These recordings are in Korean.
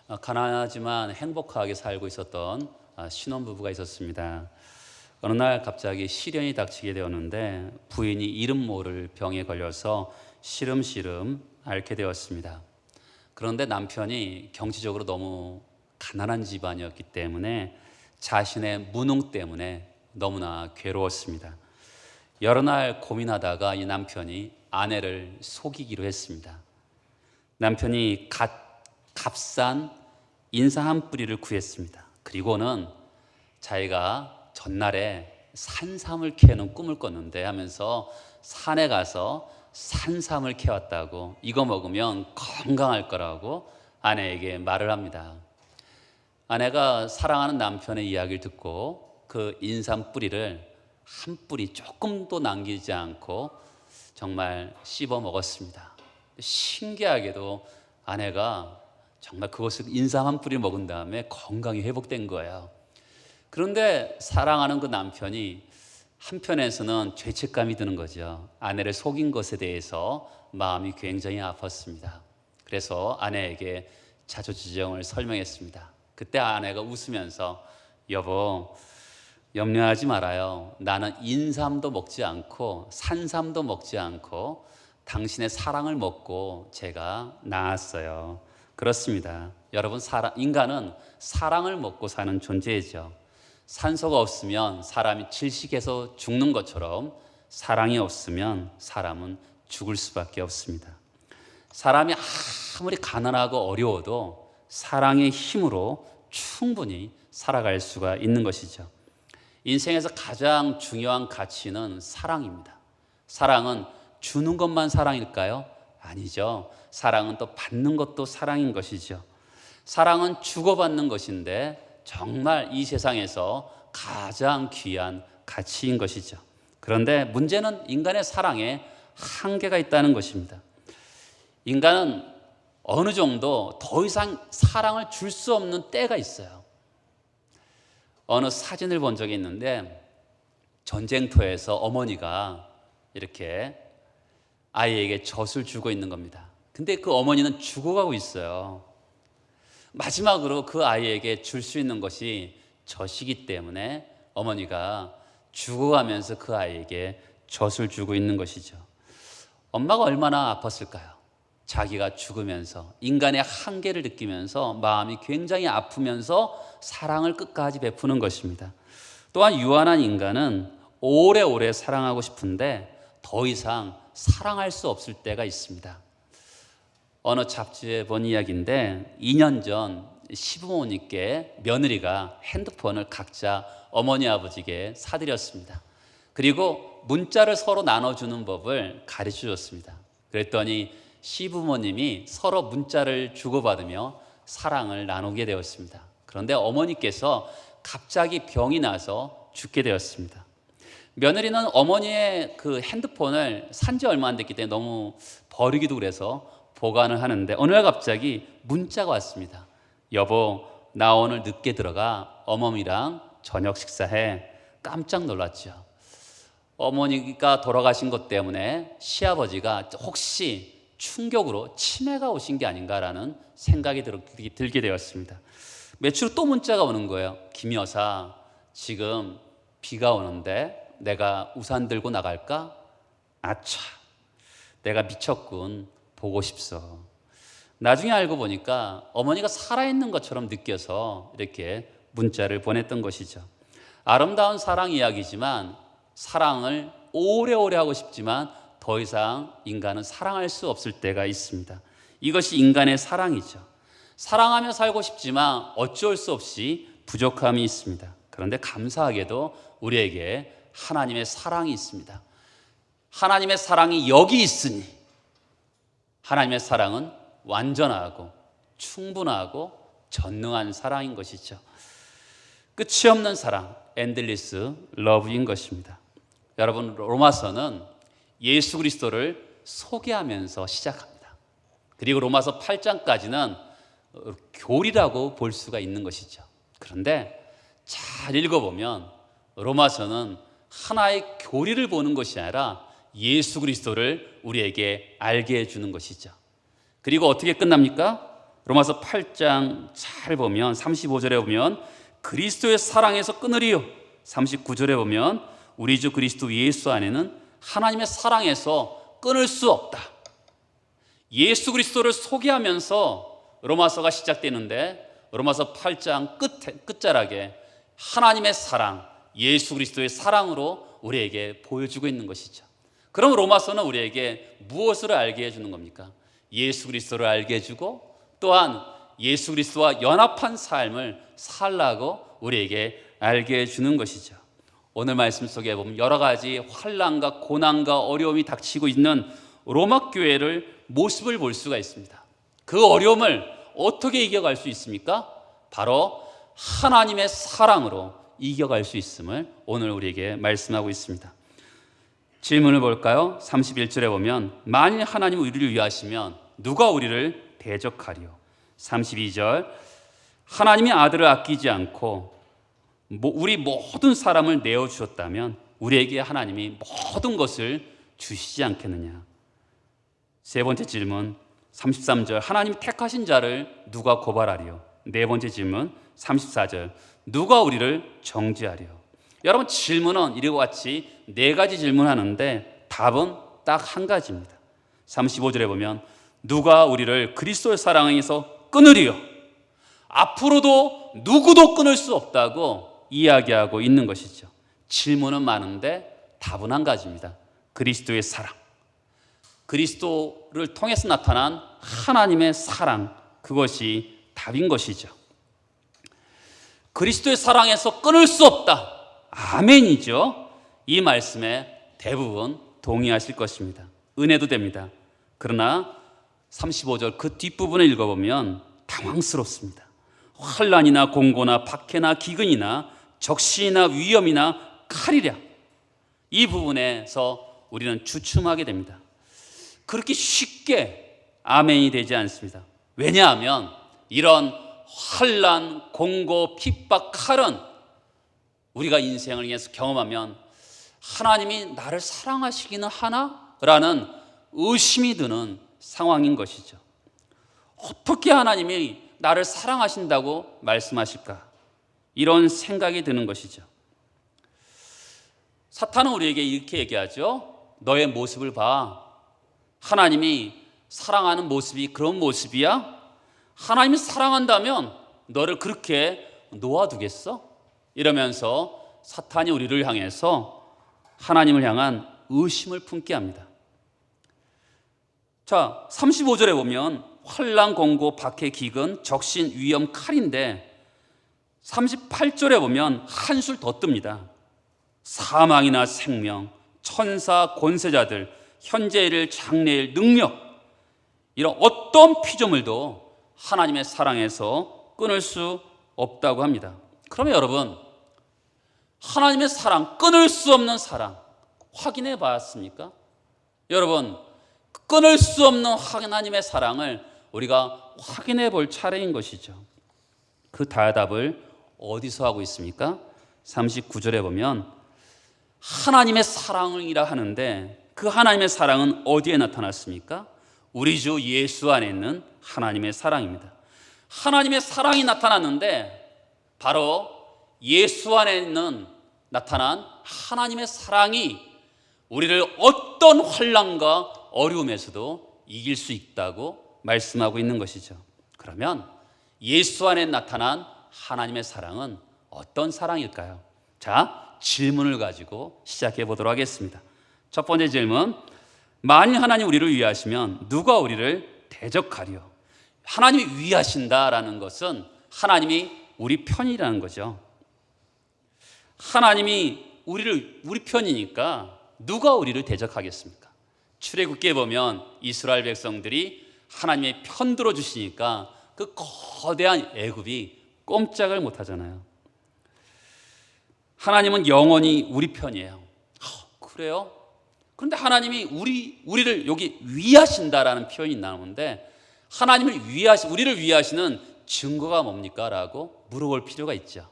가난하지만 행복하게 살고 있었던 신혼부부가 있었습니다. 어느 날 갑자기 시련이 닥치게 되었는데 부인이 이름 모를 병에 걸려서 시름시름 앓게 되었습니다. 그런데 남편이 경제적으로 너무 가난한 집안이었기 때문에 자신의 무능 때문에 너무나 괴로웠습니다. 여러 날 고민하다가 이 남편이 아내를 속이기로 했습니다. 남편이 값싼 인삼 한 뿌리를 구했습니다. 그리고는 자기가 전날에 산삼을 캐는 꿈을 꿨는데 하면서 산에 가서 산삼을 캐왔다고, 이거 먹으면 건강할 거라고 아내에게 말을 합니다. 아내가 사랑하는 남편의 이야기를 듣고 그 인삼 뿌리를 한 뿌리 조금도 남기지 않고 정말 씹어 먹었습니다. 신기하게도 아내가 정말 그것을 인삼 한 뿌리 먹은 다음에 건강이 회복된 거예요. 그런데 사랑하는 그 남편이 한편에서는 죄책감이 드는 거죠. 아내를 속인 것에 대해서 마음이 굉장히 아팠습니다. 그래서 아내에게 자초지종을 설명했습니다. 그때 아내가 웃으면서 여보, 염려하지 말아요. 나는 인삼도 먹지 않고 산삼도 먹지 않고 당신의 사랑을 먹고 제가 나았어요. 그렇습니다. 여러분, 인간은 사랑을 먹고 사는 존재이죠. 산소가 없으면 사람이 질식해서 죽는 것처럼 사랑이 없으면 사람은 죽을 수밖에 없습니다. 사람이 아무리 가난하고 어려워도 사랑의 힘으로 충분히 살아갈 수가 있는 것이죠. 인생에서 가장 중요한 가치는 사랑입니다. 사랑은 주는 것만 사랑일까요? 아니죠. 사랑은 또 받는 것도 사랑인 것이죠. 사랑은 주고받는 것인데 정말 이 세상에서 가장 귀한 가치인 것이죠. 그런데 문제는 인간의 사랑에 한계가 있다는 것입니다. 인간은 어느 정도 더 이상 사랑을 줄 수 없는 때가 있어요. 어느 사진을 본 적이 있는데 전쟁터에서 어머니가 이렇게 아이에게 젖을 주고 있는 겁니다. 근데 그 어머니는 죽어가고 있어요. 마지막으로 그 아이에게 줄 수 있는 것이 젖이기 때문에 어머니가 죽어가면서 그 아이에게 젖을 주고 있는 것이죠. 엄마가 얼마나 아팠을까요? 자기가 죽으면서 인간의 한계를 느끼면서 마음이 굉장히 아프면서 사랑을 끝까지 베푸는 것입니다. 또한 유한한 인간은 오래오래 사랑하고 싶은데 더 이상 사랑할 수 없을 때가 있습니다. 어느 잡지에 본 이야기인데 2년 전 시부모님께 며느리가 핸드폰을 각자 어머니 아버지에게 사드렸습니다. 그리고 문자를 서로 나눠주는 법을 가르쳐 줬습니다. 그랬더니 시부모님이 서로 문자를 주고받으며 사랑을 나누게 되었습니다. 그런데 어머니께서 갑자기 병이 나서 죽게 되었습니다. 며느리는 어머니의 그 핸드폰을 산지 얼마 안 됐기 때문에 너무 버리기도 그래서 보관을 하는데 어느 날 갑자기 문자가 왔습니다. 여보, 나 오늘 늦게 들어가 어머니랑 저녁 식사해. 깜짝 놀랐죠. 어머니가 돌아가신 것 때문에 시아버지가 혹시 충격으로 치매가 오신 게 아닌가라는 생각이 들게 되었습니다. 며칠 후 또 문자가 오는 거예요. 김 여사, 지금 비가 오는데 내가 우산 들고 나갈까? 아차, 내가 미쳤군. 보고 싶소. 나중에 알고 보니까 어머니가 살아있는 것처럼 느껴서 이렇게 문자를 보냈던 것이죠. 아름다운 사랑 이야기지만 사랑을 오래오래 하고 싶지만 더 이상 인간은 사랑할 수 없을 때가 있습니다. 이것이 인간의 사랑이죠. 사랑하며 살고 싶지만 어쩔 수 없이 부족함이 있습니다. 그런데 감사하게도 우리에게 하나님의 사랑이 있습니다. 하나님의 사랑이 여기 있으니 하나님의 사랑은 완전하고 충분하고 전능한 사랑인 것이죠. 끝이 없는 사랑, 엔들리스 러브인 것입니다. 여러분, 로마서는 예수 그리스도를 소개하면서 시작합니다. 그리고 로마서 8장까지는 교리라고 볼 수가 있는 것이죠. 그런데 잘 읽어보면 로마서는 하나의 교리를 보는 것이 아니라 예수 그리스도를 우리에게 알게 해주는 것이죠. 그리고 어떻게 끝납니까? 로마서 8장 잘 보면 35절에 보면 그리스도의 사랑에서 끊으리요. 39절에 보면 우리 주 그리스도 예수 안에는 하나님의 사랑에서 끊을 수 없다. 예수 그리스도를 소개하면서 로마서가 시작되는데 로마서 8장 끝자락에 하나님의 사랑, 예수 그리스도의 사랑으로 우리에게 보여주고 있는 것이죠. 그럼 로마서는 우리에게 무엇을 알게 해주는 겁니까? 예수 그리스도를 알게 해주고 또한 예수 그리스도와 연합한 삶을 살라고 우리에게 알게 해주는 것이죠. 오늘 말씀 속에 보면 여러 가지 환난과 고난과 어려움이 닥치고 있는 로마 교회를 모습을 볼 수가 있습니다. 그 어려움을 어떻게 이겨갈 수 있습니까? 바로 하나님의 사랑으로 이겨갈 수 있음을 오늘 우리에게 말씀하고 있습니다. 질문을 볼까요? 31절에 보면 만일 하나님 우리를 위하시면 누가 우리를 대적하리요? 32절 하나님이 아들을 아끼지 않고 우리 모든 사람을 내어주셨다면 우리에게 하나님이 모든 것을 주시지 않겠느냐? 세 번째 질문 33절 하나님이 택하신 자를 누가 고발하리요? 네 번째 질문 34절 누가 우리를 정죄하리요? 여러분 질문은 이와 같이 네 가지 질문하는데 답은 딱 한 가지입니다. 35절에 보면 누가 우리를 그리스도의 사랑에서 끊으리요? 앞으로도 누구도 끊을 수 없다고 이야기하고 있는 것이죠. 질문은 많은데 답은 한 가지입니다. 그리스도의 사랑. 그리스도를 통해서 나타난 하나님의 사랑, 그것이 답인 것이죠. 그리스도의 사랑에서 끊을 수 없다. 아멘이죠. 이 말씀에 대부분 동의하실 것입니다. 은혜도 됩니다. 그러나 35절 그 뒷부분을 읽어보면 당황스럽습니다. 환난이나 공고나 박해나 기근이나 적신이나 위험이나 칼이랴. 이 부분에서 우리는 주춤하게 됩니다. 그렇게 쉽게 아멘이 되지 않습니다. 왜냐하면 이런 환난, 공고, 핍박, 칼은 우리가 인생을 위해서 경험하면 하나님이 나를 사랑하시기는 하나? 라는 의심이 드는 상황인 것이죠. 어떻게 하나님이 나를 사랑하신다고 말씀하실까? 이런 생각이 드는 것이죠. 사탄은 우리에게 이렇게 얘기하죠. 너의 모습을 봐. 하나님이 사랑하는 모습이 그런 모습이야? 하나님이 사랑한다면 너를 그렇게 놓아두겠어? 이러면서 사탄이 우리를 향해서 하나님을 향한 의심을 품게 합니다. 자, 35절에 보면 환난, 공고, 박해, 기근, 적신, 위험, 칼인데 38절에 보면 한술 더 뜹니다. 사망이나 생명, 천사, 권세자들, 현재일, 장래일, 능력 이런 어떤 피조물도 하나님의 사랑에서 끊을 수 없다고 합니다. 그러면 여러분 하나님의 사랑, 끊을 수 없는 사랑 확인해 봤습니까? 여러분 끊을 수 없는 하나님의 사랑을 우리가 확인해 볼 차례인 것이죠. 그 답을 어디서 하고 있습니까? 39절에 보면 하나님의 사랑이라 하는데 그 하나님의 사랑은 어디에 나타났습니까? 우리 주 예수 안에 있는 하나님의 사랑입니다. 하나님의 사랑이 나타났는데 바로 예수 안에 있는 나타난 하나님의 사랑이 우리를 어떤 환난과 어려움에서도 이길 수 있다고 말씀하고 있는 것이죠. 그러면 예수 안에 나타난 하나님의 사랑은 어떤 사랑일까요? 자, 질문을 가지고 시작해 보도록 하겠습니다. 첫 번째 질문, 만일 하나님 우리를 위하시면 누가 우리를 대적하리요? 하나님이 위하신다라는 것은 하나님이 우리 편이라는 거죠. 하나님이 우리 편이니까 누가 우리를 대적하겠습니까? 출애굽기에 보면 이스라엘 백성들이 하나님의 편 들어 주시니까 그 거대한 애굽이 꼼짝을 못 하잖아요. 하나님은 영원히 우리 편이에요. 그래요? 그런데 하나님이 우리를 여기 위하신다라는 표현이 나오는데 우리를 위하시는 증거가 뭡니까? 라고 물어볼 필요가 있죠.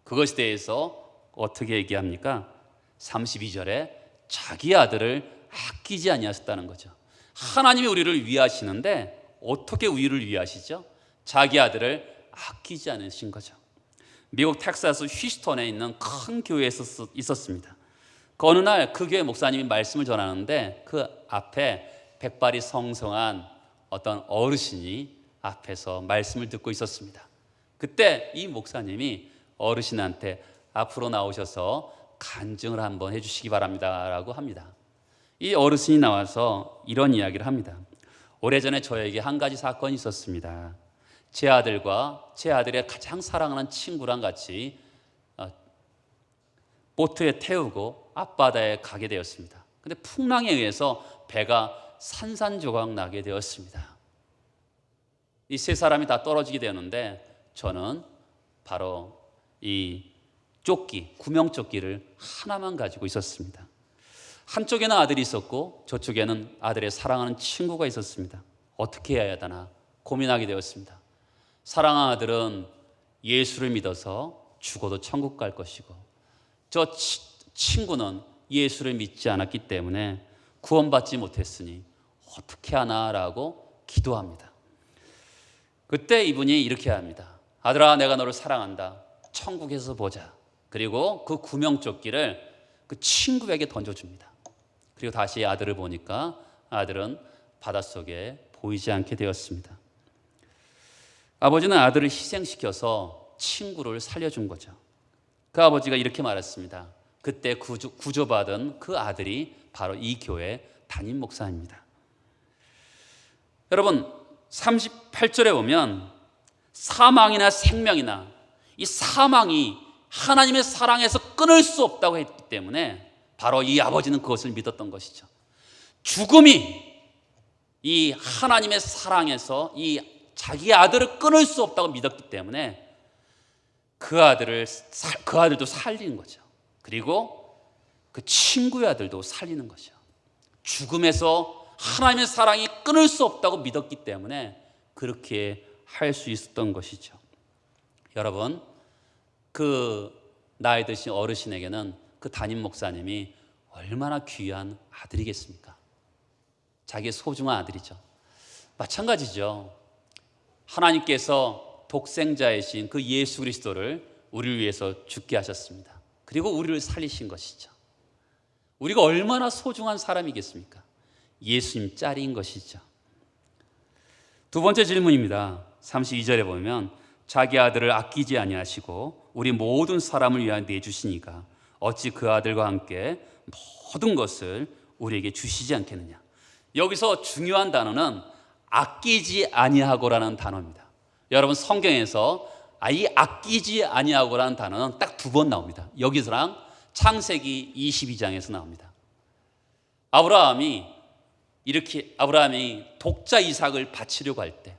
그것에 대해서 어떻게 얘기합니까? 32절에 자기 아들을 아끼지 아니하셨다는 거죠. 하나님이 우리를 위하시는데 어떻게 우리를 위하시죠? 자기 아들을 아끼지 않으신 거죠. 미국 텍사스 휴스턴에 있는 큰 교회에 있었습니다. 그 어느 날 그 교회 목사님이 말씀을 전하는데 그 앞에 백발이 성성한 어떤 어르신이 앞에서 말씀을 듣고 있었습니다. 그때 이 목사님이 어르신한테 앞으로 나오셔서 간증을 한번 해주시기 바랍니다 라고 합니다. 이 어르신이 나와서 이런 이야기를 합니다. 오래전에 저에게 한 가지 사건이 있었습니다. 제 아들과 제 아들의 가장 사랑하는 친구랑 같이 보트에 태우고 앞바다에 가게 되었습니다. 근데 풍랑에 의해서 배가 산산조각 나게 되었습니다. 이 세 사람이 다 떨어지게 되었는데 저는 바로 이 조끼, 구명조끼를 하나만 가지고 있었습니다. 한쪽에는 아들이 있었고 저쪽에는 아들의 사랑하는 친구가 있었습니다. 어떻게 해야 하나 고민하게 되었습니다. 사랑하는 아들은 예수를 믿어서 죽어도 천국 갈 것이고 저 친구는 예수를 믿지 않았기 때문에 구원받지 못했으니 어떻게 하나라고 기도합니다. 그때 이분이 이렇게 합니다. 아들아, 내가 너를 사랑한다. 천국에서 보자. 그리고 그 구명조끼를 그 친구에게 던져줍니다. 그리고 다시 아들을 보니까 아들은 바닷속에 보이지 않게 되었습니다. 아버지는 아들을 희생시켜서 친구를 살려준 거죠. 그 아버지가 이렇게 말했습니다. 그때 구조받은 그 아들이 바로 이 교회 담임 목사입니다. 여러분, 38절에 보면 사망이나 생명이나 이 사망이 하나님의 사랑에서 끊을 수 없다고 했기 때문에 바로 이 아버지는 그것을 믿었던 것이죠. 죽음이 이 하나님의 사랑에서 이 자기 아들을 끊을 수 없다고 믿었기 때문에 그 아들도 살리는 거죠. 그리고 그 친구의 아들도 살리는 거죠. 죽음에서 하나님의 사랑이 끊을 수 없다고 믿었기 때문에 그렇게 할 수 있었던 것이죠. 여러분, 그 나이 드신 어르신에게는 그 담임 목사님이 얼마나 귀한 아들이겠습니까? 자기의 소중한 아들이죠. 마찬가지죠. 하나님께서 독생자이신 그 예수 그리스도를 우리를 위해서 죽게 하셨습니다. 그리고 우리를 살리신 것이죠. 우리가 얼마나 소중한 사람이겠습니까? 예수님 짤인 것이죠. 두 번째 질문입니다. 32절에 보면 자기 아들을 아끼지 아니하시고 우리 모든 사람을 위하여 내주시니까 어찌 그 아들과 함께 모든 것을 우리에게 주시지 않겠느냐. 여기서 중요한 단어는 아끼지 아니하고라는 단어입니다. 여러분, 성경에서 이 아끼지 아니하고라는 단어는 딱 두 번 나옵니다. 여기서랑 창세기 22장에서 나옵니다. 아브라함이 독자 이삭을 바치려고 할 때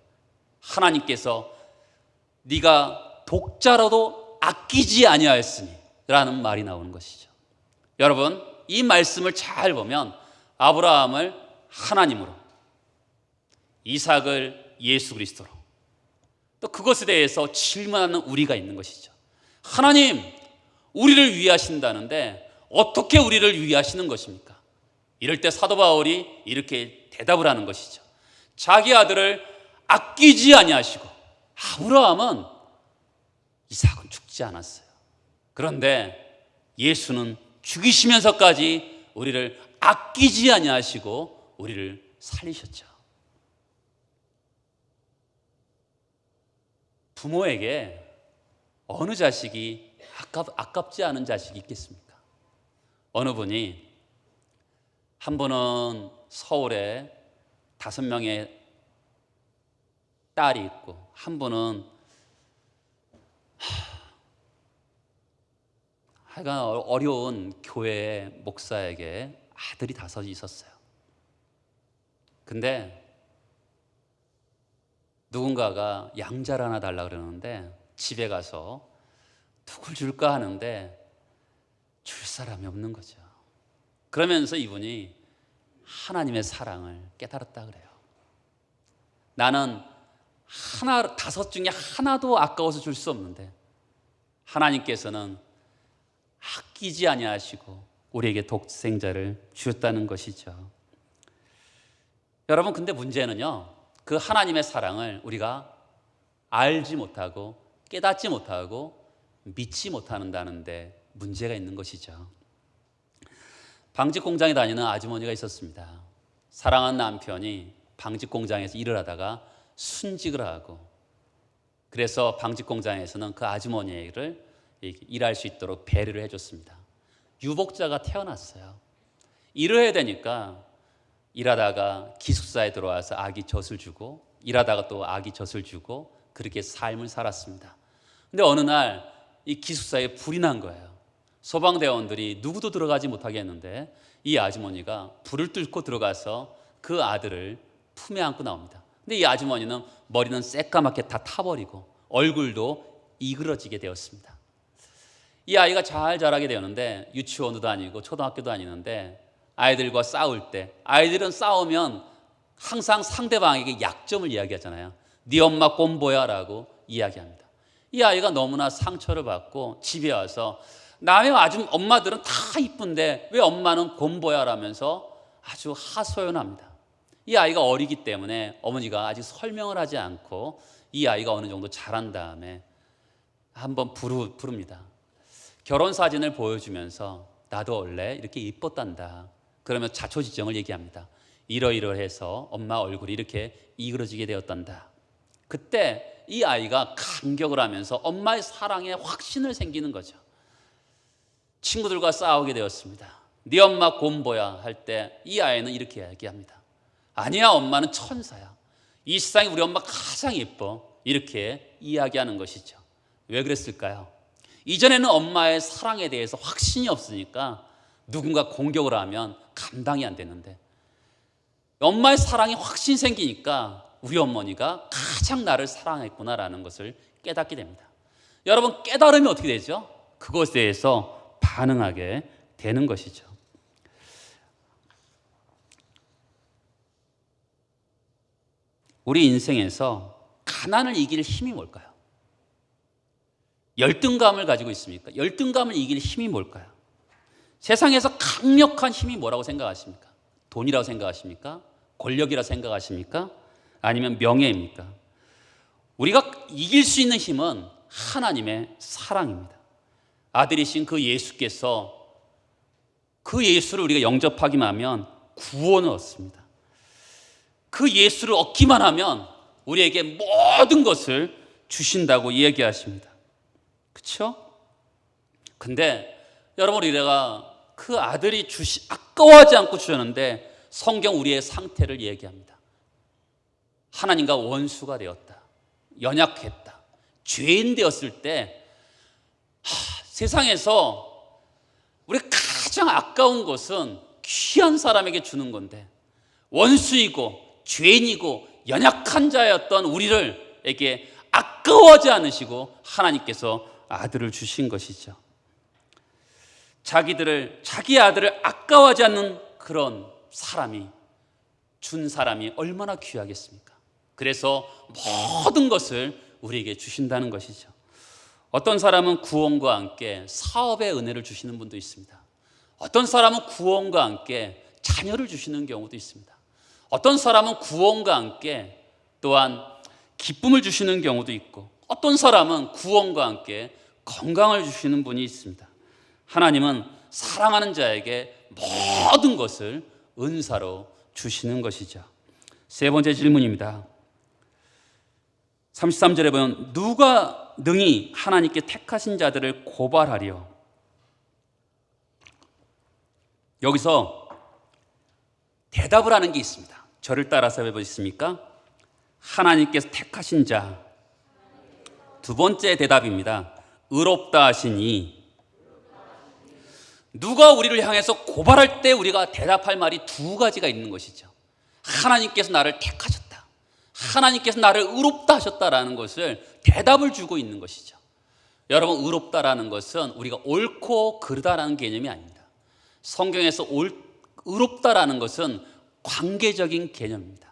하나님께서 네가 독자라도 아끼지 아니하였으니 라는 말이 나오는 것이죠. 여러분, 이 말씀을 잘 보면 아브라함을 하나님으로, 이삭을 예수 그리스도로, 또 그것에 대해서 질문하는 우리가 있는 것이죠. 하나님, 우리를 위하신다는데 어떻게 우리를 위하시는 것입니까? 이럴 때 사도 바울이 이렇게 대답을 하는 것이죠. 자기 아들을 아끼지 아니하시고, 아브라함은 이삭은 죽지 않았어요. 그런데 예수는 죽이시면서까지 우리를 아끼지 아니하시고 우리를 살리셨죠. 부모에게 어느 자식이 아깝지 않은 자식이 있겠습니까? 어느 분이, 한 분은 서울에 5명의 딸이 있고, 한 분은 하여간 어려운 교회 목사에게 아들이 5이 있었어요. 근데 누군가가 양자를 하나 달라 그러는데 집에 가서 누굴 줄까 하는데 줄 사람이 없는 거죠. 그러면서 이분이 하나님의 사랑을 깨달았다 그래요. 나는 5 중에 하나도 아까워서 줄 수 없는데 하나님께서는 아끼지 아니하시고 우리에게 독생자를 주셨다는 것이죠. 여러분, 근데 문제는요, 그 하나님의 사랑을 우리가 알지 못하고 깨닫지 못하고 믿지 못한다는데 문제가 있는 것이죠. 방직 공장에 다니는 아주머니가 있었습니다. 사랑하는 남편이 방직 공장에서 일을 하다가 순직을 하고, 그래서 방직 공장에서는 그 아주머니를 일할 수 있도록 배려를 해줬습니다. 유복자가 태어났어요. 일을 해야 되니까 일하다가 기숙사에 들어와서 아기 젖을 주고, 일하다가 또 아기 젖을 주고, 그렇게 삶을 살았습니다. 근데 어느 날 이 기숙사에 불이 난 거예요. 소방대원들이 누구도 들어가지 못하게 했는데 이 아주머니가 불을 뚫고 들어가서 그 아들을 품에 안고 나옵니다. 근데 이 아주머니는 머리는 새까맣게 다 타버리고 얼굴도 이그러지게 되었습니다. 이 아이가 잘 자라게 되었는데 유치원도 다니고 초등학교도 다니는데 아이들과 싸울 때, 아이들은 싸우면 항상 상대방에게 약점을 이야기하잖아요. 네 엄마 꼼보야 라고 이야기합니다. 이 아이가 너무나 상처를 받고 집에 와서 남의 엄마들은 다 이쁜데 왜 엄마는 곰보야 라면서 아주 하소연합니다. 이 아이가 어리기 때문에 어머니가 아직 설명을 하지 않고 이 아이가 어느 정도 자란 다음에 한번 부릅니다. 결혼 사진을 보여주면서 나도 원래 이렇게 이뻤단다. 그러면 자초지정을 얘기합니다. 이러이러해서 엄마 얼굴이 이렇게 이그러지게 되었단다. 그때 이 아이가 감격을 하면서 엄마의 사랑에 확신을 생기는 거죠. 친구들과 싸우게 되었습니다. 네 엄마 곰보야 할 때 이 아이는 이렇게 얘기합니다. 아니야, 엄마는 천사야. 이 세상에 우리 엄마 가장 예뻐. 이렇게 이야기하는 것이죠. 왜 그랬을까요? 이전에는 엄마의 사랑에 대해서 확신이 없으니까 누군가 공격을 하면 감당이 안 되는데, 엄마의 사랑에 확신이 생기니까 우리 어머니가 가장 나를 사랑했구나라는 것을 깨닫게 됩니다. 여러분, 깨달으면 어떻게 되죠? 그것에 대해서 반응하게 되는 것이죠. 우리 인생에서 가난을 이길 힘이 뭘까요? 열등감을 가지고 있습니까? 열등감을 이길 힘이 뭘까요? 세상에서 강력한 힘이 뭐라고 생각하십니까? 돈이라고 생각하십니까? 권력이라고 생각하십니까? 아니면 명예입니까? 우리가 이길 수 있는 힘은 하나님의 사랑입니다. 아들이신 그 예수께서, 그 예수를 우리가 영접하기만 하면 구원을 얻습니다. 그 예수를 얻기만 하면 우리에게 모든 것을 주신다고 이야기하십니다. 그렇죠? 근데 여러분, 우리가 그 아들이 아까워하지 않고 주셨는데 성경 우리의 상태를 얘기합니다. 하나님과 원수가 되었다, 연약했다, 죄인 되었을 때 세상에서 우리 가장 아까운 것은 귀한 사람에게 주는 건데, 원수이고 죄인이고 연약한 자였던 우리를에게 아까워하지 않으시고 하나님께서 아들을 주신 것이죠. 자기 아들을 아까워하지 않는 그런 사람이 준 사람이 얼마나 귀하겠습니까? 그래서 모든 것을 우리에게 주신다는 것이죠. 어떤 사람은 구원과 함께 사업의 은혜를 주시는 분도 있습니다. 어떤 사람은 구원과 함께 자녀를 주시는 경우도 있습니다. 어떤 사람은 구원과 함께 또한 기쁨을 주시는 경우도 있고, 어떤 사람은 구원과 함께 건강을 주시는 분이 있습니다. 하나님은 사랑하는 자에게 모든 것을 은사로 주시는 것이죠. 세 번째 질문입니다. 33절에 보면 누가 능히 하나님께 택하신 자들을 고발하리요? 여기서 대답을 하는 게 있습니다. 저를 따라서 해보시겠습니까? 하나님께서 택하신 자. 두 번째 대답입니다. 의롭다 하시니. 누가 우리를 향해서 고발할 때 우리가 대답할 말이 두 가지가 있는 것이죠. 하나님께서 나를 택하셨다, 하나님께서 나를 의롭다 하셨다라는 것을 대답을 주고 있는 것이죠. 여러분, 의롭다라는 것은 우리가 옳고 그르다라는 개념이 아닙니다. 성경에서 의롭다라는 것은 관계적인 개념입니다.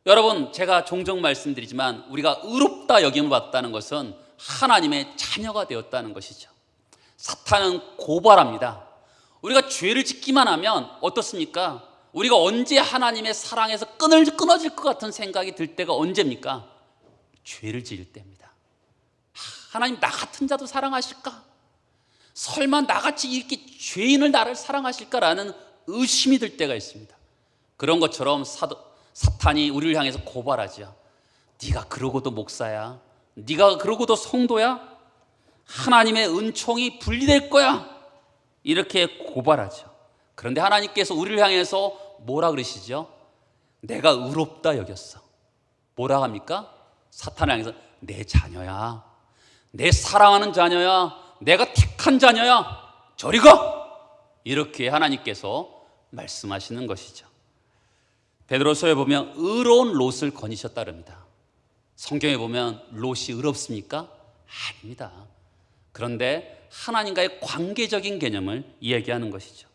여러분, 제가 종종 말씀드리지만 우리가 의롭다 여김을 받았다는 것은 하나님의 자녀가 되었다는 것이죠. 사탄은 고발합니다. 우리가 죄를 짓기만 하면 어떻습니까? 우리가 언제 하나님의 사랑에서 끊어질 것 같은 생각이 들 때가 언제입니까? 죄를 지을 때입니다. 하나님 나 같은 자도 사랑하실까? 설마 나같이 이렇게 죄인을 나를 사랑하실까라는 의심이 들 때가 있습니다. 그런 것처럼 사탄이 우리를 향해서 고발하죠. 네가 그러고도 목사야, 네가 그러고도 성도야, 하나님의 은총이 분리될 거야, 이렇게 고발하죠. 그런데 하나님께서 우리를 향해서 뭐라 그러시죠? 내가 의롭다 여겼어. 뭐라 합니까? 사탄을 향해서 내 자녀야, 내 사랑하는 자녀야, 내가 택한 자녀야, 저리 가! 이렇게 하나님께서 말씀하시는 것이죠. 베드로서에 보면 의로운 롯을 거니셨다 그럽니다. 성경에 보면 롯이 의롭습니까? 아닙니다. 그런데 하나님과의 관계적인 개념을 이야기하는 것이죠.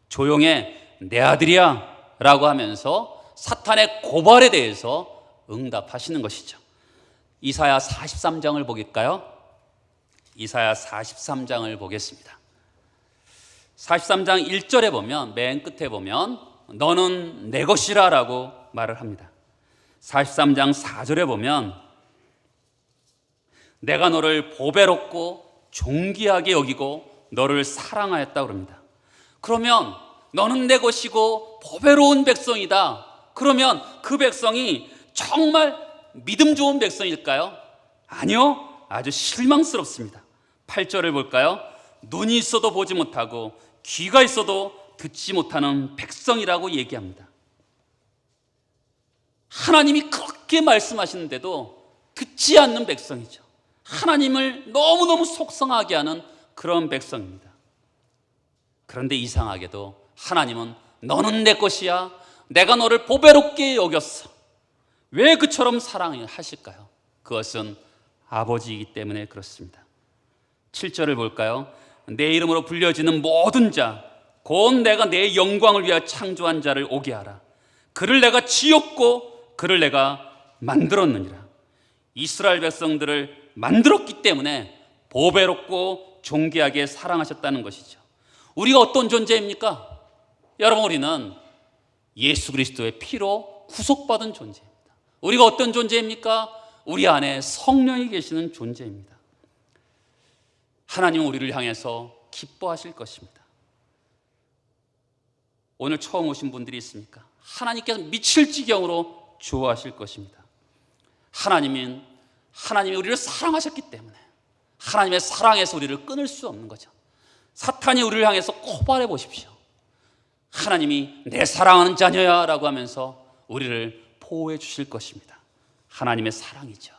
조용해, 내 아들이야 라고 하면서 사탄의 고발에 대해서 응답하시는 것이죠. 이사야 43장을 보길까요? 이사야 43장을 보겠습니다. 43장 1절에 보면, 맨 끝에 보면 너는 내 것이라 라고 말을 합니다. 43장 4절에 보면 내가 너를 보배롭고 존귀하게 여기고 너를 사랑하였다고 합니다. 그러면 너는 내 것이고 보배로운 백성이다. 그러면 그 백성이 정말 믿음 좋은 백성일까요? 아니요, 아주 실망스럽습니다. 8절을 볼까요? 눈이 있어도 보지 못하고 귀가 있어도 듣지 못하는 백성이라고 얘기합니다. 하나님이 그렇게 말씀하시는데도 듣지 않는 백성이죠. 하나님을 너무너무 속상하게 하는 그런 백성입니다. 그런데 이상하게도 하나님은 너는 내 것이야, 내가 너를 보배롭게 여겼어. 왜 그처럼 사랑하실까요? 그것은 아버지이기 때문에 그렇습니다. 7절을 볼까요? 내 이름으로 불려지는 모든 자, 곧 내가 내 영광을 위하여 창조한 자를 오게 하라. 그를 내가 지었고 그를 내가 만들었느니라. 이스라엘 백성들을 만들었기 때문에 보배롭고 존귀하게 사랑하셨다는 것이죠. 우리가 어떤 존재입니까? 여러분, 우리는 예수 그리스도의 피로 구속받은 존재입니다. 우리가 어떤 존재입니까? 우리 안에 성령이 계시는 존재입니다. 하나님은 우리를 향해서 기뻐하실 것입니다. 오늘 처음 오신 분들이 있습니까? 하나님께서 미칠 지경으로 좋아하실 것입니다. 하나님이 우리를 사랑하셨기 때문에 하나님의 사랑에서 우리를 끊을 수 없는 거죠. 사탄이 우리를 향해서 고발해 보십시오. 하나님이 내 사랑하는 자녀야 라고 하면서 우리를 보호해 주실 것입니다. 하나님의 사랑이죠.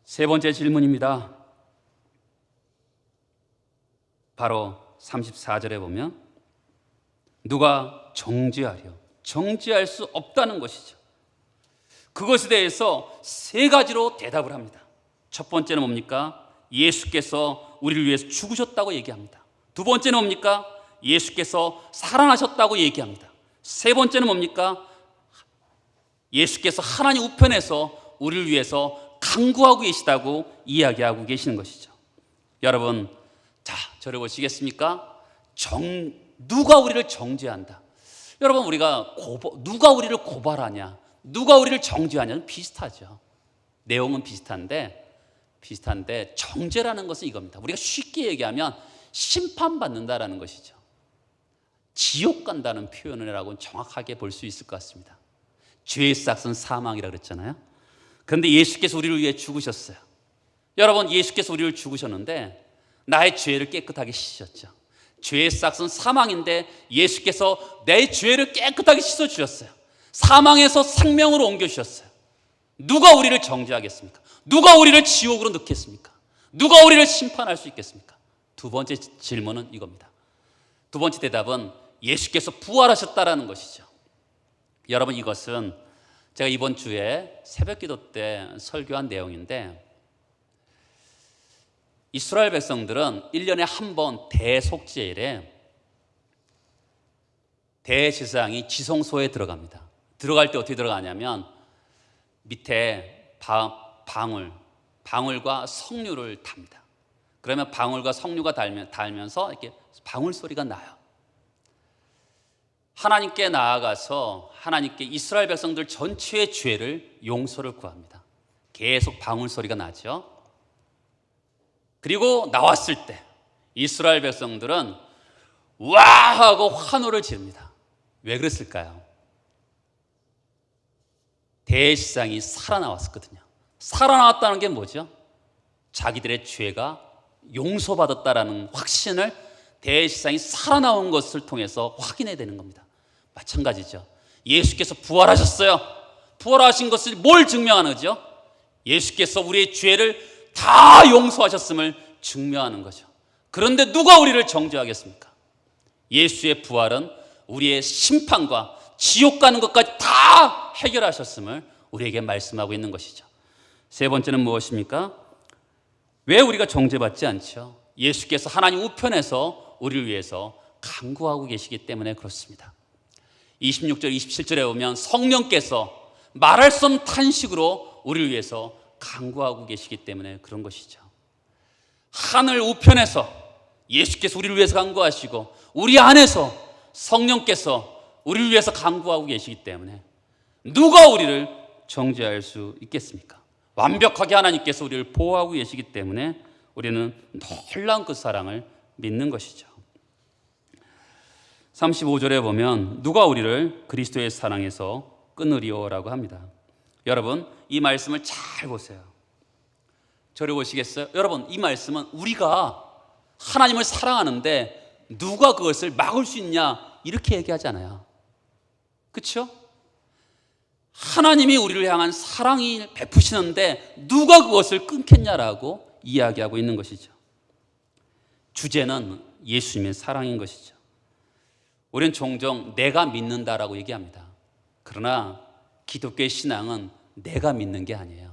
세 번째 질문입니다. 바로 34절에 보면 누가 정죄하려? 정죄할 수 없다는 것이죠. 그것에 대해서 세 가지로 대답을 합니다. 첫 번째는 뭡니까? 예수께서 우리를 위해서 죽으셨다고 얘기합니다. 두 번째는 뭡니까? 예수께서 살아나셨다고 얘기합니다. 세 번째는 뭡니까? 예수께서 하나님 우편에서 우리를 위해서 간구하고 계시다고 이야기하고 계시는 것이죠. 여러분, 자, 저를 보시겠습니까? 누가 우리를 정죄한다? 여러분, 누가 우리를 고발하냐, 누가 우리를 정죄하냐는 비슷하죠. 내용은 비슷한데 정죄라는 것은 이겁니다. 우리가 쉽게 얘기하면 심판받는다라는 것이죠. 지옥 간다는 표현이라고는 정확하게 볼 수 있을 것 같습니다. 죄의 싹은 사망이라고 그랬잖아요. 그런데 예수께서 우리를 위해 죽으셨어요. 여러분, 예수께서 우리를 죽으셨는데 나의 죄를 깨끗하게 씻으셨죠. 죄의 싹은 사망인데 예수께서 내 죄를 깨끗하게 씻어주셨어요. 사망에서 생명으로 옮겨주셨어요. 누가 우리를 정죄하겠습니까? 누가 우리를 지옥으로 넣겠습니까? 누가 우리를 심판할 수 있겠습니까? 두 번째 질문은 이겁니다. 두 번째 대답은 예수께서 부활하셨다라는 것이죠. 여러분, 이것은 제가 이번 주에 새벽기도 때 설교한 내용인데, 이스라엘 백성들은 1년에 한 번 대속죄일에 대제사장이 지성소에 들어갑니다. 들어갈 때 어떻게 들어가냐면 밑에 방울과 석류를 답니다. 그러면 방울과 석류가 닳으면서 이렇게 방울 소리가 나요. 하나님께 나아가서 하나님께 이스라엘 백성들 전체의 죄를 용서를 구합니다. 계속 방울 소리가 나죠. 그리고 나왔을 때 이스라엘 백성들은 와 하고 환호를 지릅니다. 왜 그랬을까요? 대제사장이 살아나왔었거든요. 살아나왔다는 게 뭐죠? 자기들의 죄가 용서받았다라는 확신을 대제사장이 살아나온 것을 통해서 확인해야 되는 겁니다. 마찬가지죠. 예수께서 부활하셨어요. 부활하신 것을 뭘 증명하는 거죠? 예수께서 우리의 죄를 다 용서하셨음을 증명하는 거죠. 그런데 누가 우리를 정죄하겠습니까? 예수의 부활은 우리의 심판과 지옥 가는 것까지 다 해결하셨음을 우리에게 말씀하고 있는 것이죠. 세 번째는 무엇입니까? 왜 우리가 정죄받지 않죠? 예수께서 하나님 우편에서 우리를 위해서 간구하고 계시기 때문에 그렇습니다. 26절, 27절에 보면 성령께서 말할 수 없는 탄식으로 우리를 위해서 간구하고 계시기 때문에 그런 것이죠. 하늘 우편에서 예수께서 우리를 위해서 간구하시고 우리 안에서 성령께서 우리를 위해서 간구하고 계시기 때문에 누가 우리를 정죄할 수 있겠습니까? 완벽하게 하나님께서 우리를 보호하고 계시기 때문에 우리는 놀라운 그 사랑을 믿는 것이죠. 35절에 보면 누가 우리를 그리스도의 사랑에서 끊으리오라고 합니다. 여러분, 이 말씀을 잘 보세요. 저를 보시겠어요? 여러분, 이 말씀은 우리가 하나님을 사랑하는데 누가 그것을 막을 수 있냐 이렇게 얘기하지 않아요. 그렇죠? 하나님이 우리를 향한 사랑이 베푸시는데 누가 그것을 끊겠냐라고 이야기하고 있는 것이죠. 주제는 예수님의 사랑인 것이죠. 우리는 종종 내가 믿는다라고 얘기합니다. 그러나 기독교의 신앙은 내가 믿는 게 아니에요.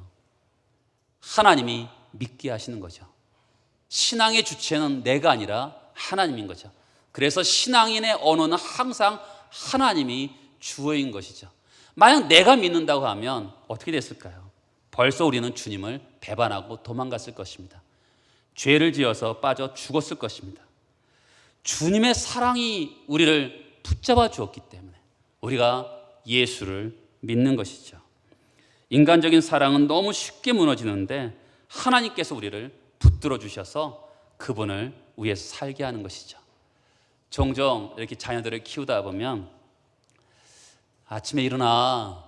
하나님이 믿게 하시는 거죠. 신앙의 주체는 내가 아니라 하나님인 거죠. 그래서 신앙인의 언어는 항상 하나님이 주어인 것이죠. 만약 내가 믿는다고 하면 어떻게 됐을까요? 벌써 우리는 주님을 배반하고 도망갔을 것입니다. 죄를 지어서 빠져 죽었을 것입니다. 주님의 사랑이 우리를 붙잡아 주었기 때문에 우리가 예수를 믿는 것이죠. 인간적인 사랑은 너무 쉽게 무너지는데 하나님께서 우리를 붙들어 주셔서 그분을 위해서 살게 하는 것이죠. 종종 이렇게 자녀들을 키우다 보면 아침에 일어나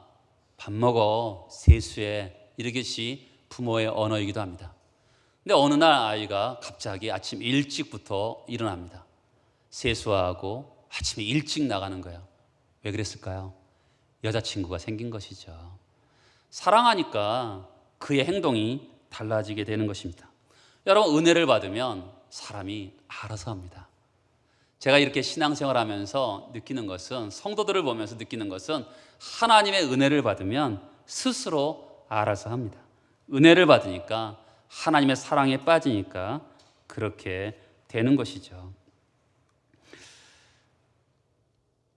밥 먹어 세수해 이러듯이 부모의 언어이기도 합니다. 근데 어느 날 아이가 갑자기 아침 일찍부터 일어납니다. 세수하고 아침에 일찍 나가는 거예요. 왜 그랬을까요? 여자친구가 생긴 것이죠. 사랑하니까 그의 행동이 달라지게 되는 것입니다. 여러분, 은혜를 받으면 사람이 알아서 합니다. 제가 이렇게 신앙생활 하면서 느끼는 것은, 성도들을 보면서 느끼는 것은 하나님의 은혜를 받으면 스스로 알아서 합니다. 은혜를 받으니까 하나님의 사랑에 빠지니까 그렇게 되는 것이죠.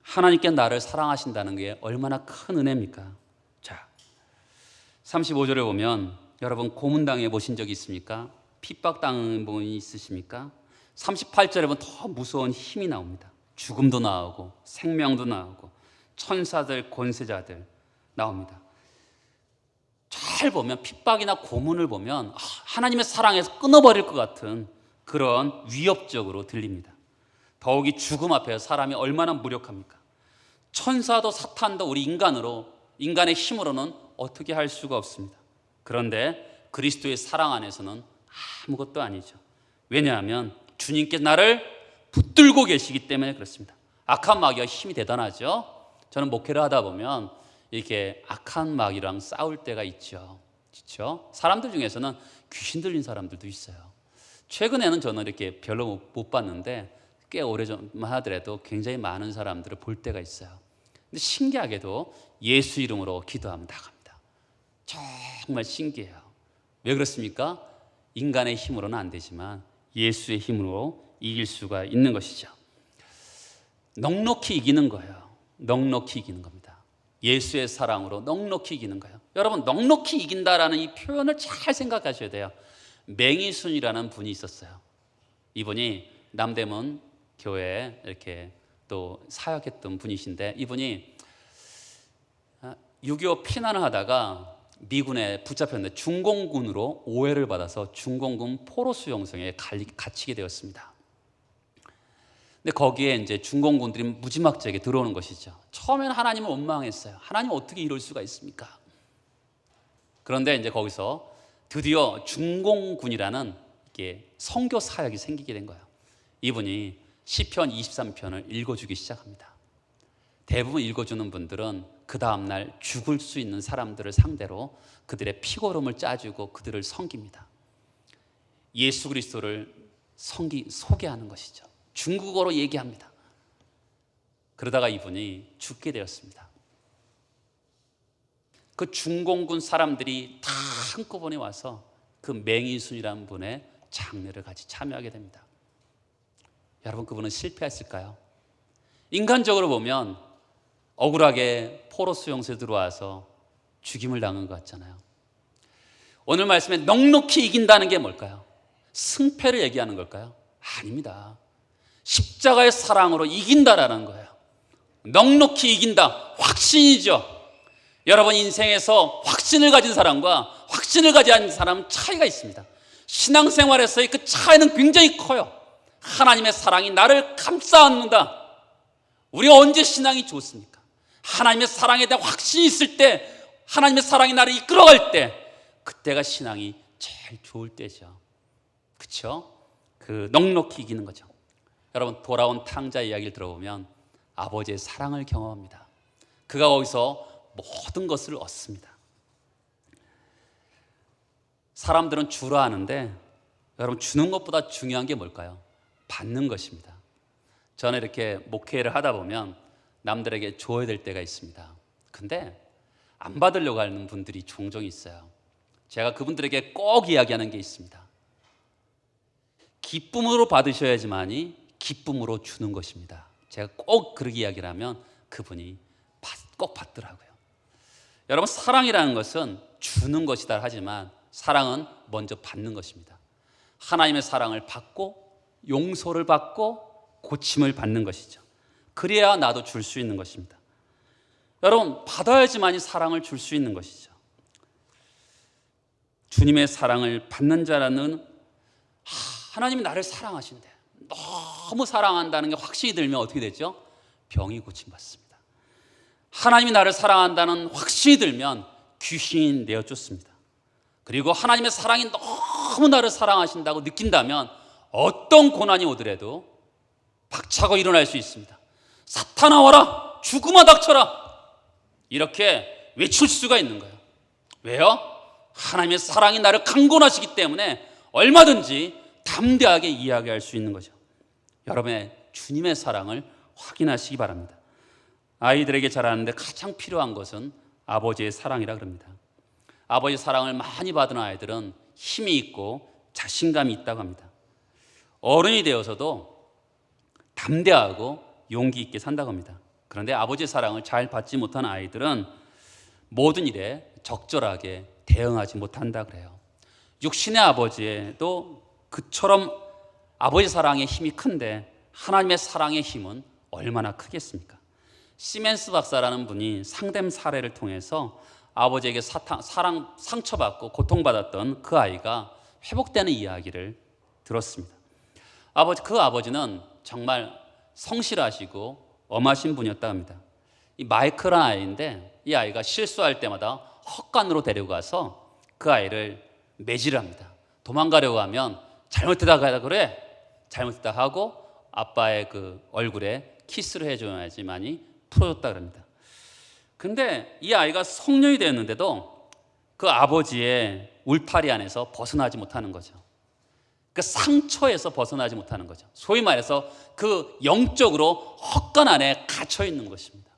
하나님께 나를 사랑하신다는 게 얼마나 큰 은혜입니까? 자, 35절에 보면 여러분 고문당해 보신 적이 있습니까? 핍박당한 분이 있으십니까? 38절에 보면 더 무서운 힘이 나옵니다. 죽음도 나오고 생명도 나오고 천사들, 권세자들 나옵니다. 잘 보면 핍박이나 고문을 보면 하나님의 사랑에서 끊어버릴 것 같은 그런 위협적으로 들립니다. 더욱이 죽음 앞에 사람이 얼마나 무력합니까? 천사도 사탄도 우리 인간의 힘으로는 어떻게 할 수가 없습니다. 그런데 그리스도의 사랑 안에서는 아무것도 아니죠. 왜냐하면 주님께 나를 붙들고 계시기 때문에 그렇습니다. 악한 마귀가 힘이 대단하죠. 저는 목회를 하다 보면 이렇게 악한 마귀랑 싸울 때가 있죠. 그렇죠? 사람들 중에서는 귀신 들린 사람들도 있어요. 최근에는 저는 이렇게 별로 못 봤는데 꽤 오래전만 하더라도 굉장히 많은 사람들을 볼 때가 있어요. 근데 신기하게도 예수 이름으로 기도하면 나갑니다. 정말 신기해요. 왜 그렇습니까? 인간의 힘으로는 안 되지만 예수의 힘으로 이길 수가 있는 것이죠. 넉넉히 이기는 거예요. 넉넉히 이기는 겁니다. 예수의 사랑으로 넉넉히 이기는 거예요. 여러분, 넉넉히 이긴다라는 이 표현을 잘 생각하셔야 돼요. 맹이순이라는 분이 있었어요. 이분이 남대문 교회에 이렇게 또 사역했던 분이신데, 이분이 6.25 피난을 하다가 미군에 붙잡혔는데 중공군으로 오해를 받아서 중공군 포로 수용소에 갇히게 되었습니다. 근데 거기에 이제 중공군들이 무지막지하게 들어오는 것이죠. 처음에는 하나님을 원망했어요. 하나님 어떻게 이럴 수가 있습니까? 그런데 이제 거기서 드디어 중공군이라는 이게 선교 사역이 생기게 된 거예요. 이분이 시편 23편을 읽어주기 시작합니다. 대부분 읽어주는 분들은 그 다음날 죽을 수 있는 사람들을 상대로 그들의 피고름을 짜주고 그들을 섬깁니다. 예수 그리스도를 소개하는 것이죠. 중국어로 얘기합니다. 그러다가 이분이 죽게 되었습니다. 그 중공군 사람들이 다 한꺼번에 와서 그 맹인순이라는 분의 장례를 같이 참여하게 됩니다. 여러분, 그분은 실패했을까요? 인간적으로 보면 억울하게 포로 수용소에 들어와서 죽임을 당한 것 같잖아요. 오늘 말씀에 넉넉히 이긴다는 게 뭘까요? 승패를 얘기하는 걸까요? 아닙니다. 십자가의 사랑으로 이긴다라는 거예요. 넉넉히 이긴다, 확신이죠. 여러분 인생에서 확신을 가진 사람과 확신을 가지지 않은 사람은 차이가 있습니다. 신앙생활에서의 그 차이는 굉장히 커요. 하나님의 사랑이 나를 감싸 안는다. 우리가 언제 신앙이 좋습니까? 하나님의 사랑에 대한 확신이 있을 때, 하나님의 사랑이 나를 이끌어갈 때, 그때가 신앙이 제일 좋을 때죠. 그렇죠? 그 넉넉히 이기는 거죠. 여러분, 돌아온 탕자 이야기를 들어보면 아버지의 사랑을 경험합니다. 그가 거기서 모든 것을 얻습니다. 사람들은 주라 하는데 여러분, 주는 것보다 중요한 게 뭘까요? 받는 것입니다. 저는 이렇게 목회를 하다 보면 남들에게 줘야 될 때가 있습니다. 근데 안 받으려고 하는 분들이 종종 있어요. 제가 그분들에게 꼭 이야기하는 게 있습니다. 기쁨으로 받으셔야지만이 기쁨으로 주는 것입니다. 제가 꼭 그렇게 이야기를 하면 그분이 꼭 받더라고요. 여러분, 사랑이라는 것은 주는 것이다 하지만 사랑은 먼저 받는 것입니다. 하나님의 사랑을 받고 용서를 받고 고침을 받는 것이죠. 그래야 나도 줄 수 있는 것입니다. 여러분, 받아야지만이 사랑을 줄 수 있는 것이죠. 주님의 사랑을 받는 자라는, 하나님이 나를 사랑하신대, 너무 사랑한다는 게 확신이 들면 어떻게 되죠? 병이 고침받습니다. 하나님이 나를 사랑한다는 확신이 들면 귀신이 내어쫓습니다. 그리고 하나님의 사랑이 너무 나를 사랑하신다고 느낀다면 어떤 고난이 오더라도 박차고 일어날 수 있습니다. 사탄아 와라, 죽음아 닥쳐라, 이렇게 외칠 수가 있는 거예요. 왜요? 하나님의 사랑이 나를 강권하시기 때문에 얼마든지 담대하게 이야기할 수 있는 거죠. 여러분의 주님의 사랑을 확인하시기 바랍니다. 아이들에게 자라는데 가장 필요한 것은 아버지의 사랑이라 그럽니다. 아버지의 사랑을 많이 받은 아이들은 힘이 있고 자신감이 있다고 합니다. 어른이 되어서도 담대하고 용기 있게 산다고 합니다. 그런데 아버지의 사랑을 잘 받지 못한 아이들은 모든 일에 적절하게 대응하지 못한다 그래요. 육신의 아버지에도 그처럼 아버지 사랑의 힘이 큰데 하나님의 사랑의 힘은 얼마나 크겠습니까? 시멘스 박사라는 분이 상담 사례를 통해서 아버지에게 상처받고 고통받았던 그 아이가 회복되는 이야기를 들었습니다. 그 아버지는 정말 성실하시고 엄하신 분이었다고 합니다. 이 마이크라는 아이인데 이 아이가 실수할 때마다 헛간으로 데려가서 그 아이를 매질합니다. 도망가려고 하면 잘못했다 그래, 잘못했다 하고 아빠의 그 얼굴에 키스를 해줘야지만이 풀어줬다 그럽니다. 근데 이 아이가 성년이 되었는데도 그 아버지의 울타리 안에서 벗어나지 못하는 거죠. 그 상처에서 벗어나지 못하는 거죠. 소위 말해서 그 영적으로 헛간 안에 갇혀 있는 것입니다.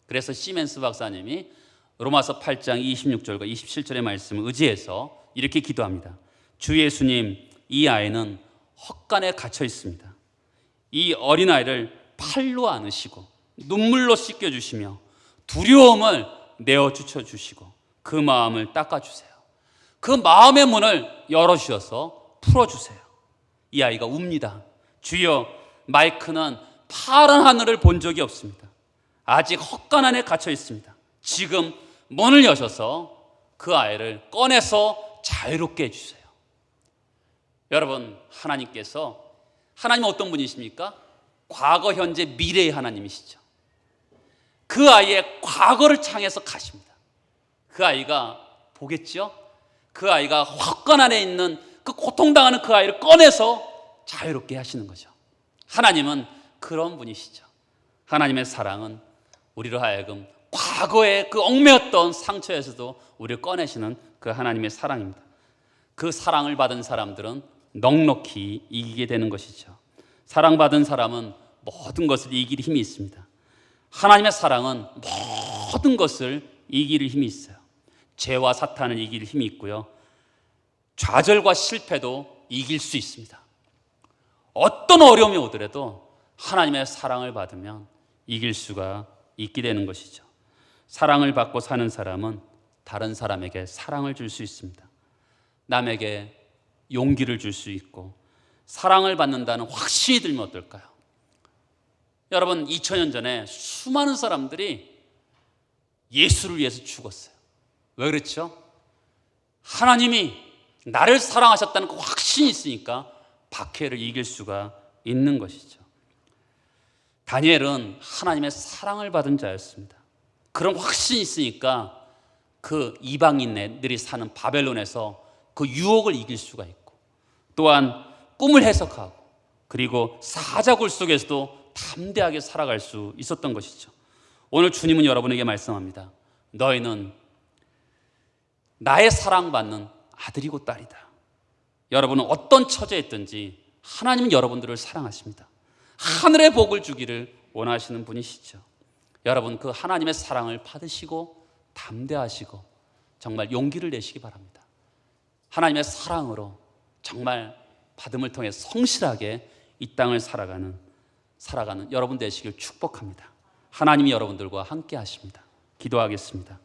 그래서 시멘스 박사님이 로마서 8장 26절과 27절의 말씀을 의지해서 이렇게 기도합니다. 주 예수님, 이 아이는 헛간에 갇혀 있습니다. 이 어린아이를 팔로 안으시고 눈물로 씻겨주시며 두려움을 내어주쳐 주시고 그 마음을 닦아주세요. 그 마음의 문을 열어주셔서 풀어주세요. 이 아이가 웁니다. 주여, 마이크는 파란 하늘을 본 적이 없습니다. 아직 헛간 안에 갇혀 있습니다. 지금 문을 여셔서 그 아이를 꺼내서 자유롭게 해주세요. 여러분, 하나님은 어떤 분이십니까? 과거, 현재, 미래의 하나님이시죠. 그 아이의 과거를 향해서 가십니다. 그 아이가 보겠죠? 그 아이가 확건 안에 있는 그 고통당하는 그 아이를 꺼내서 자유롭게 하시는 거죠. 하나님은 그런 분이시죠. 하나님의 사랑은 우리로 하여금 과거의 그 얽매였던 상처에서도 우리를 꺼내시는 그 하나님의 사랑입니다. 그 사랑을 받은 사람들은 넉넉히 이기게 되는 것이죠. 사랑받은 사람은 모든 것을 이길 힘이 있습니다. 하나님의 사랑은 모든 것을 이길 힘이 있어요. 죄와 사탄을 이길 힘이 있고요, 좌절과 실패도 이길 수 있습니다. 어떤 어려움이 오더라도 하나님의 사랑을 받으면 이길 수가 있게 되는 것이죠. 사랑을 받고 사는 사람은 다른 사람에게 사랑을 줄 수 있습니다. 남에게 용기를 줄 수 있고, 사랑을 받는다는 확신이 들면 어떨까요? 여러분, 2000년 전에 수많은 사람들이 예수를 위해서 죽었어요. 왜 그렇죠? 하나님이 나를 사랑하셨다는 그 확신이 있으니까 박해를 이길 수가 있는 것이죠. 다니엘은 하나님의 사랑을 받은 자였습니다. 그런 확신이 있으니까 그 이방인들이 사는 바벨론에서 그 유혹을 이길 수가 있고, 또한 꿈을 해석하고, 그리고 사자굴 속에서도 담대하게 살아갈 수 있었던 것이죠. 오늘 주님은 여러분에게 말씀합니다. 너희는 나의 사랑받는 아들이고 딸이다. 여러분은 어떤 처지에 있든지 하나님은 여러분들을 사랑하십니다. 하늘의 복을 주기를 원하시는 분이시죠. 여러분, 그 하나님의 사랑을 받으시고 담대하시고 정말 용기를 내시기 바랍니다. 하나님의 사랑으로 정말 받음을 통해 성실하게 이 땅을 살아가는 여러분 되시길 축복합니다. 하나님이 여러분들과 함께 하십니다. 기도하겠습니다.